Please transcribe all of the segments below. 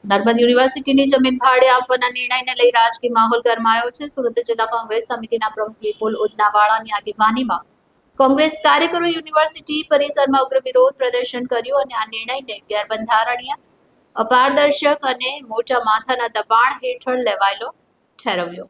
નર્મદ યુનિવર્સિટીની જમીન ભાડે આપવાના નિર્ણયને લઈ રાજકીય માહોલ ગરમાયો છે। સુરત જિલ્લા કોંગ્રેસ સમિતિના પ્રમુખ વિપુલ ઉદનાવાળાની આગેવાનીમાં કોંગ્રેસ કાર્યકરો યુનિવર્સિટી પરિસરમાં ઉગ્ર વિરોધ પ્રદર્શન કર્યું અને આ નિર્ણયને ગેરબંધારણીય, અપારદર્શક અને મોટા માથાના દબાણ હેઠળ લેવાયેલો ઠેરવ્યો।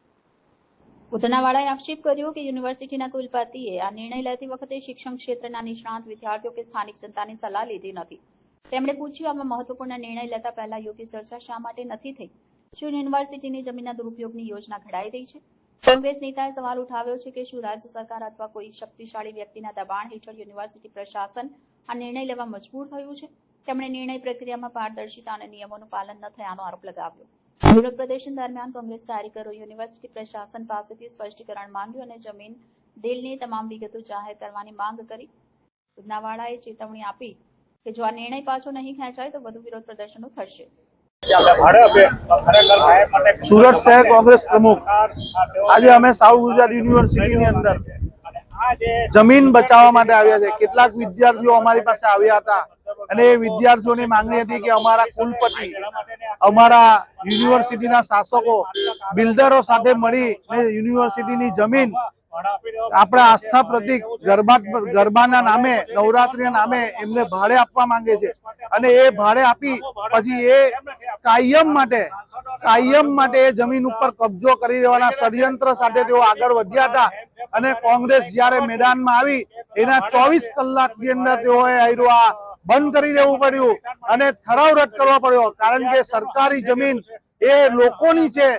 ઉદનાવાળાએ આક્ષેપ કર્યો કે યુનિવર્સિટીના કુલપતિએ આ નિર્ણય લેતી વખતે શિક્ષણ ક્ષેત્રના નિષ્ણાત વિદ્યાર્થીઓ કે સ્થાનિક જનતાની સલાહ લીધી નથી। તેમણે પૂછ્યું, આમાં મહત્વપૂર્ણ નિર્ણય લેતા પહેલા યોગ્ય ચર્ચા શા માટે નથી થઈ? શું યુનિવર્સિટીની જમીનના દુરુપયોગની યોજના ઘડાઈ રહી છે? કોંગ્રેસ નેતાએ સવાલ ઉઠાવ્યો છે કે શું રાજ્ય સરકાર અથવા કોઈ શક્તિશાળી વ્યક્તિના દબાણ હેઠળ યુનિવર્સિટી પ્રશાસન આ નિર્ણય લેવા મજબૂર થયું છે? તેમણે નિર્ણય પ્રક્રિયામાં પારદર્શિતા અને નિયમોનું પાલન ન થયાનો આરોપ લગાવ્યો। વિરોધ પ્રદર્શન દરમિયાન કોંગ્રેસ કાર્યકરો યુનિવર્સિટી પ્રશાસન પાસેથી સ્પષ્ટીકરણ માંગ્યું અને જમીન ડીલની તમામ વિગતો જાહેર કરવાની માંગ કરી। ઉદનાવાળાએ ચેતવણી આપી કે જો આ નિર્ણય પાછો નહીં ખેંચાય તો વધુ વિરોધ પ્રદર્શનો થશે। સુરત શહેર કોંગ્રેસ પ્રમુખ આજે અમે સાઉથ ગુજરાત યુનિવર્સિટીની અંદર જમીન બચાવવા માટે આવ્યા છે। કેટલાક વિદ્યાર્થીઓ અમારી પાસે આવ્યા હતા અને એ વિદ્યાર્થીઓની માંગણી હતી કે અમારા કુલપતિ, અમારા યુનિવર્સિટીના શાસકો બિલ્ડરો સાથે મળીને યુનિવર્સિટીની જમીન આપણા આસ્થા પ્રતીક ગરબાના નામે, નવરાત્રીના નામે એમને ભાડે આપવા માંગે છે અને એ ભાડે આપી પછી એ કાયમ માટે એ જમીન ઉપર કબજો કરી દેવાના ષડયંત્ર સાથે તેઓ આગળ વધ્યા હતા અને કોંગ્રેસ જ્યારે મેદાનમાં આવી એના 24 કલાકની અંદર તેઓએ આ બંધ કરી દેવું પડ્યું અને ઠરાવ રદ કરવો પડ્યો, કારણ કે સરકારી જમીન એ લોકોની છે,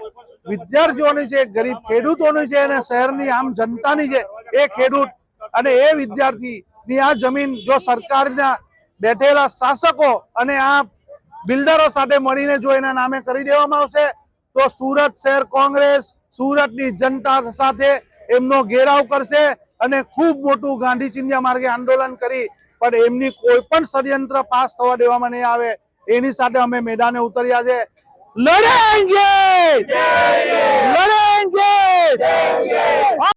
વિદ્યાર્થીઓની છે, ગરીબ ખેડૂતોની છે અને શહેરની આમ જનતાની છે। એ ખેડૂત અને એ વિદ્યાર્થીની આ જમીન જો સરકારના બેઠેલા શાસકો અને આ બિલ્ડરો સાથે મળીને જો એના નામે કરી દેવામાં આવશે તો સુરત શહેર કોંગ્રેસ સુરતની જનતા સાથે એમનો ઘેરાવ કરશે અને ખૂબ મોટું ગાંધી ચિંધ્યા માર્ગે આંદોલન કરી પણ એમની કોઈ પણ ષડયંત્ર પાસ થવા દેવામાં નહીં આવે। એની સાથે અમે મેદાને ઉતર્યા છે। લડેંગે, લડેંગે।